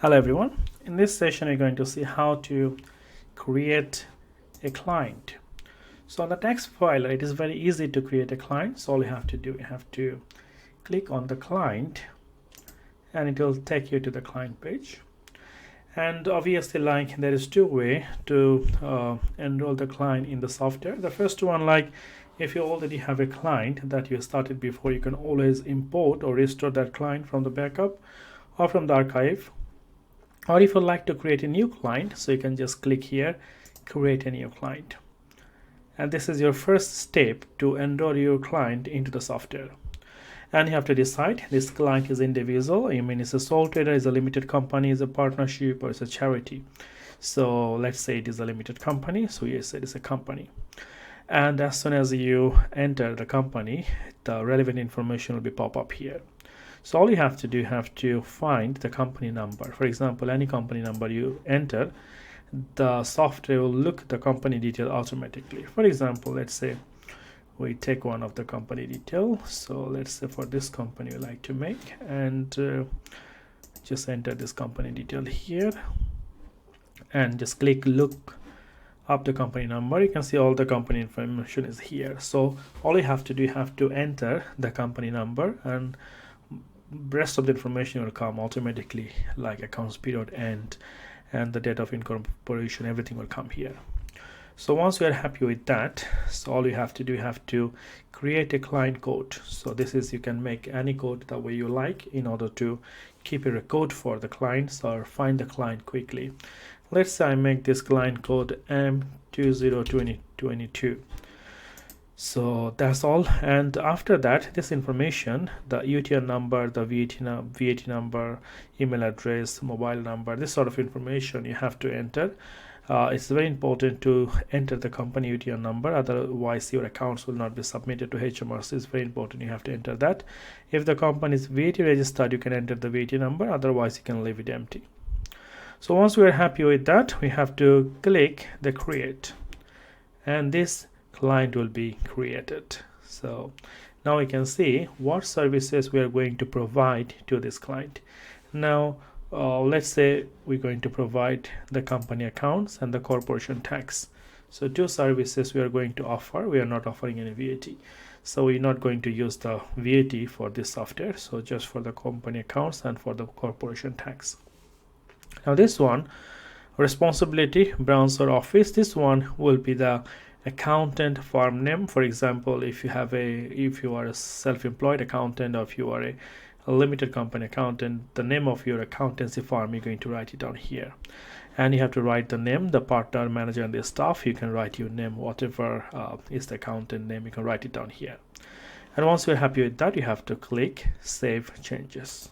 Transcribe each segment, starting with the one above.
Hello everyone. In this session we're going to see how to create a client. So on the text file it is very easy to create a client. So all you have to do, you have to click on the client and it will take you to the client page. And obviously there is two ways to enroll the client in the software. The first one, like if you already have a client that you started before, you can always import or restore that client from the backup or from the archive. Or if you like to create a new client, so you can just click here, create a new client. And this is your first step to enroll your client into the software. And you have to decide this client is individual, I mean it's a sole trader, is a limited company, is a partnership, or it's a charity. So let's say it is a limited company, so yes, it is a company. And as soon as you enter the company, the relevant information will be pop up here. So all you have to do, you have to find the company number. For example, any company number you enter, the software will look the company detail automatically. For example, let's say we take one of the company detail. So let's say for this company we like to make, and just enter this company detail here and just click look up the company number. You can see all the company information is here. So all you have to do, you have to enter the company number, and rest of the information will come automatically, like accounts period end and the date of incorporation, everything will come here. So once you are happy with that, so all you have to do, you have to create a client code. So this is, you can make any code the way you like in order to keep a record for the clients or find the client quickly. Let's say I make this client code M202022. So that's all. And after that, this information, the UTR number, the VAT number, email address, mobile number, this sort of information you have to enter. It's very important to enter the company UTR number, otherwise your accounts will not be submitted to HMRC. It's very important, you have to enter that. If the company is VAT registered, you can enter the VAT number, otherwise you can leave it empty. So once we are happy with that, we have to click the create, and this client will be created. So now we can see what services we are going to provide to this client. Now let's say we're going to provide the company accounts and the corporation tax. So two services we are going to offer. We are not offering any VAT, so we're not going to use the VAT for this software, so just for the company accounts and for the corporation tax. Now this one, responsibility browser office, this one will be the accountant firm name. For example, if you are a self-employed accountant, or if you are a limited company accountant, the name of your accountancy firm, you're going to write it down here, and you have to write the name, the partner, manager, and the staff. You can write your name, whatever is the accountant name, you can write it down here. And once you're happy with that, you have to click save changes.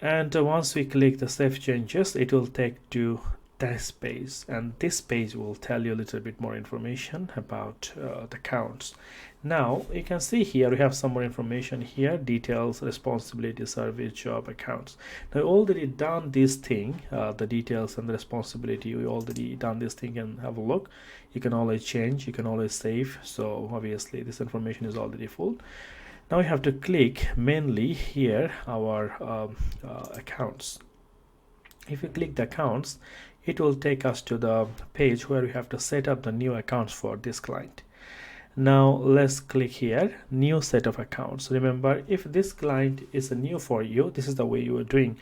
And once we click the save changes, it will take to this page, and this page will tell you a little bit more information about the accounts. Now you can see here we have some more information here: details, responsibility, service, job, accounts. Now already done this thing, the details and the responsibility, we already done this thing, and have a look. You can always change, you can always save. So obviously this information is already full. Now we have to click mainly here our accounts. If you click the accounts, it will take us to the page where we have to set up the new accounts for this client. Now let's click here, new set of accounts. Remember, if this client is new for you, this is the way you are doing.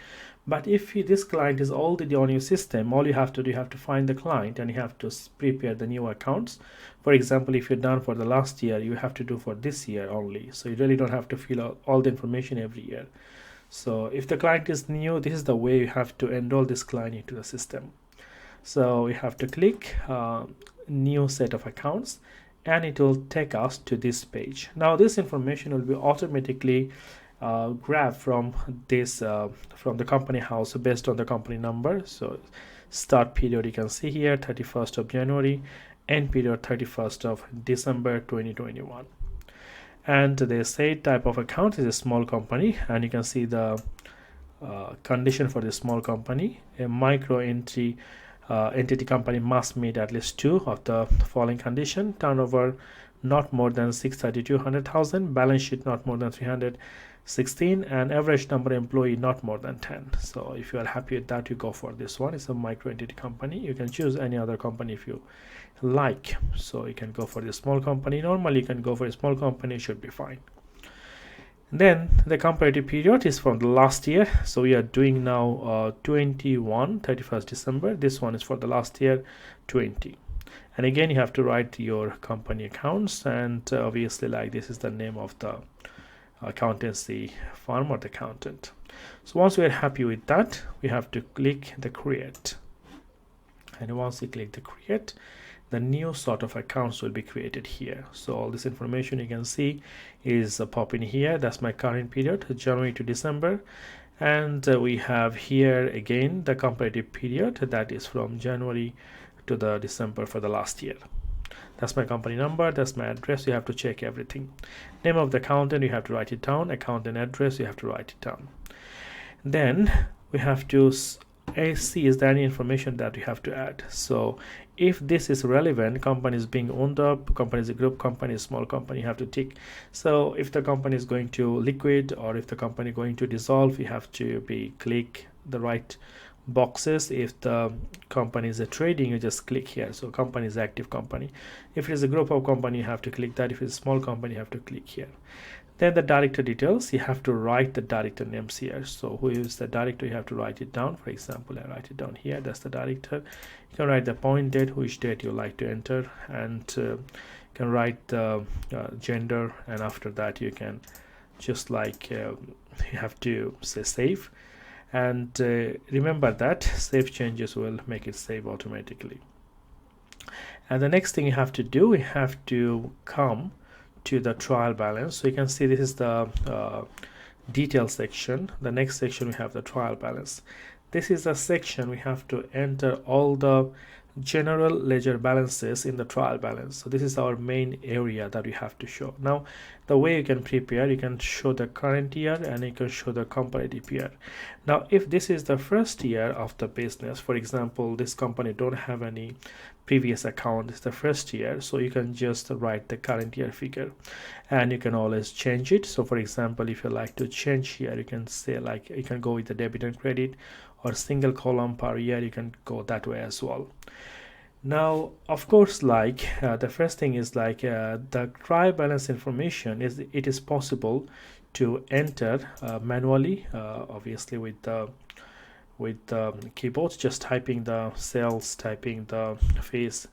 But if this client is already on your system, all you have to do, you have to find the client and you have to prepare the new accounts. For example, if you're done for the last year, you have to do for this year only. So you really don't have to fill out all the information every year. So if the client is new, this is the way you have to enroll this client into the system. So we have to click new set of accounts, and it will take us to this page. Now this information will be automatically grabbed from this from the company house based on the company number. So start period, you can see here 31st of January, end period 31st of December 2021. And they say type of account is a small company, and you can see the condition for the small company: a micro entity company must meet at least two of the following condition: turnover not more than 632,000, balance sheet not more than 300 16, and average number of employee not more than 10. So if you are happy with that, you go for this one. It's a micro entity company. You can choose any other company if you like. So you can go for the small company. Normally you can go for a small company, it should be fine. Then the comparative period is from the last year. So we are doing now 31st December. This one is for the last year 20. And again, you have to write your company accounts, and obviously like this is the name of the accountancy firm or the accountant. So once we are happy with that, we have to click the create. And once you click the create, the new sort of accounts will be created here. So all this information you can see is popping here. That's my current period, January to December. And we have here again the comparative period, that is from January to the December for the last year. That's my company number, that's my address. You have to check everything. Name of the accountant, you have to write it down. Accountant address, you have to write it down. Then we have to see is there any information that we have to add. So if this is relevant, company is being owned up, company is a group company, a small company, you have to tick. So if the company is going to liquid, or if the company is going to dissolve, you have to click the right boxes. If the company is a trading, you just click here. So company is active company. If it is a group of company, you have to click that. If it's a small company, you have to click here. Then the director details, you have to write the director names here. So who is the director, you have to write it down. For example, I write it down here, that's the director. You can write the point date, which date you like to enter, and you can write the gender, and after that you can just like you have to say save. And remember that save changes will make it save automatically. And the next thing you have to do, we have to come to the trial balance. So you can see this is the detail section. The next section we have the trial balance. This is a section we have to enter all the general ledger balances in the trial balance. So this is our main area that we have to show. Now the way you can prepare, you can show the current year and you can show the comparative year. Now if this is the first year of the business, for example, this company don't have any previous account, it's the first year, so you can just write the current year figure, and you can always change it. So for example, if you like to change here, you can say like you can go with the debit and credit, or single column per year, you can go that way as well. Now of course, like the first thing is like the trial balance information is, it is possible to enter manually, obviously with the keyboard, just typing the sales, typing the fees,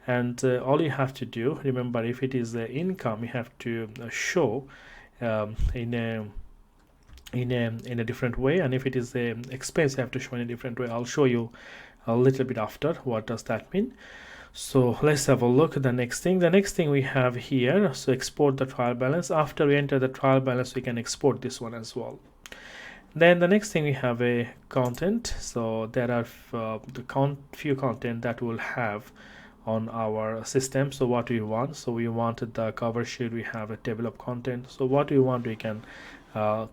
and all you have to do, remember, if it is income, you have to show in a different way, and if it is a expense, you have to show in a different way. I'll show you a little bit after what does that mean. So let's have a look at the next thing we have here. So export the trial balance. After we enter the trial balance, we can export this one as well. Then the next thing we have a content. So there are few content that we'll have on our system. So what we want, so we wanted the cover sheet, we have a table of content. So what we want, we can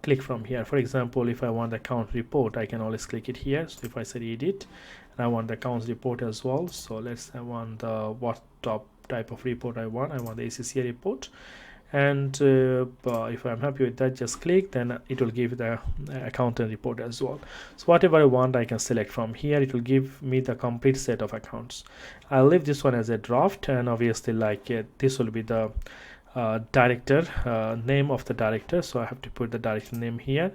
click from here. For example, if I want the account report, I can always click it here. So if I say edit, and I want the accounts report as well, so I want the what type of report I want the ACCA report, and if I'm happy with that, just click, then it will give the accountant report as well. So whatever I want, I can select from here. It will give me the complete set of accounts. I'll leave this one as a draft, and obviously like this will be the director name of the director. So I have to put the director name here,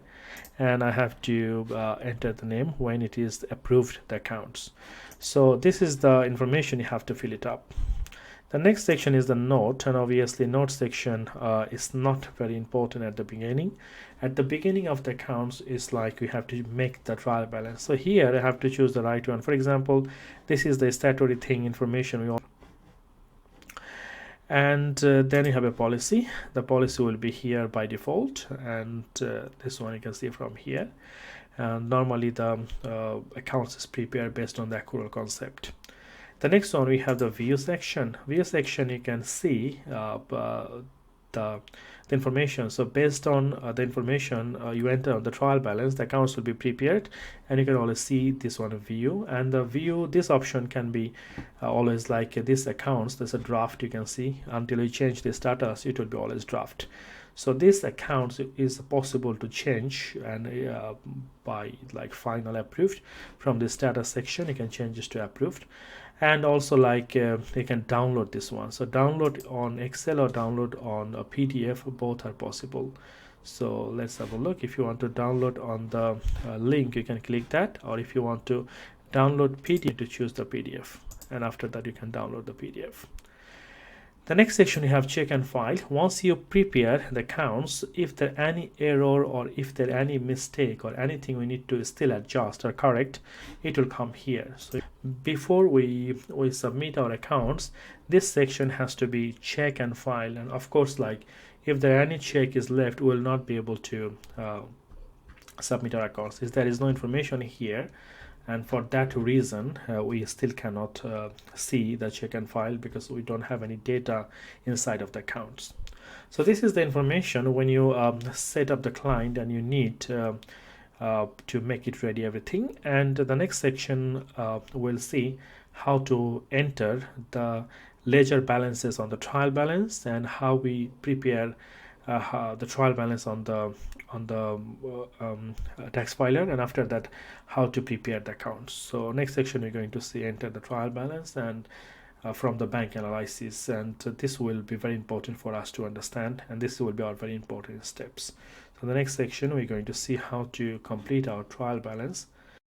and I have to enter the name when it is approved the accounts. So this is the information, you have to fill it up. The next section is the note, and obviously note section is not very important at the beginning. At the beginning of the accounts is like we have to make the trial balance. So here I have to choose the right one. For example, this is the statutory thing information we all, and then you have a policy. The policy will be here by default, and this one you can see from here. And normally the accounts is prepared based on the accrual concept. The next one, we have the view section. View section, you can see the information. So based on the information you enter on the trial balance, the accounts will be prepared, and you can always see this one view. And the view, this option can be always like this accounts, there's a draft, you can see until you change the status, it will be always draft. So this account is possible to change, and by like final approved from the status section you can change this to approved. And also like you can download this one, so download on Excel or download on a PDF, both are possible. So let's have a look. If you want to download on the link, you can click that, or if you want to download PDF, to choose the PDF, and after that you can download the PDF. The next section you have check and file. Once you prepare the accounts, if there any error or if there any mistake or anything we need to still adjust or correct, it will come here. So before we submit our accounts, this section has to be check and file, and of course like if there any check is left, we will not be able to submit our accounts if there is no information here. And for that reason we still cannot see the check and file, because we don't have any data inside of the accounts. So this is the information when you set up the client and you need to make it ready everything. And the next section we'll see how to enter the ledger balances on the trial balance, and how we prepare the trial balance on the tax filer, and after that how to prepare the accounts. So next section we're going to see enter the trial balance and from the bank analysis, and this will be very important for us to understand, and this will be our very important steps. So the next section we're going to see how to complete our trial balance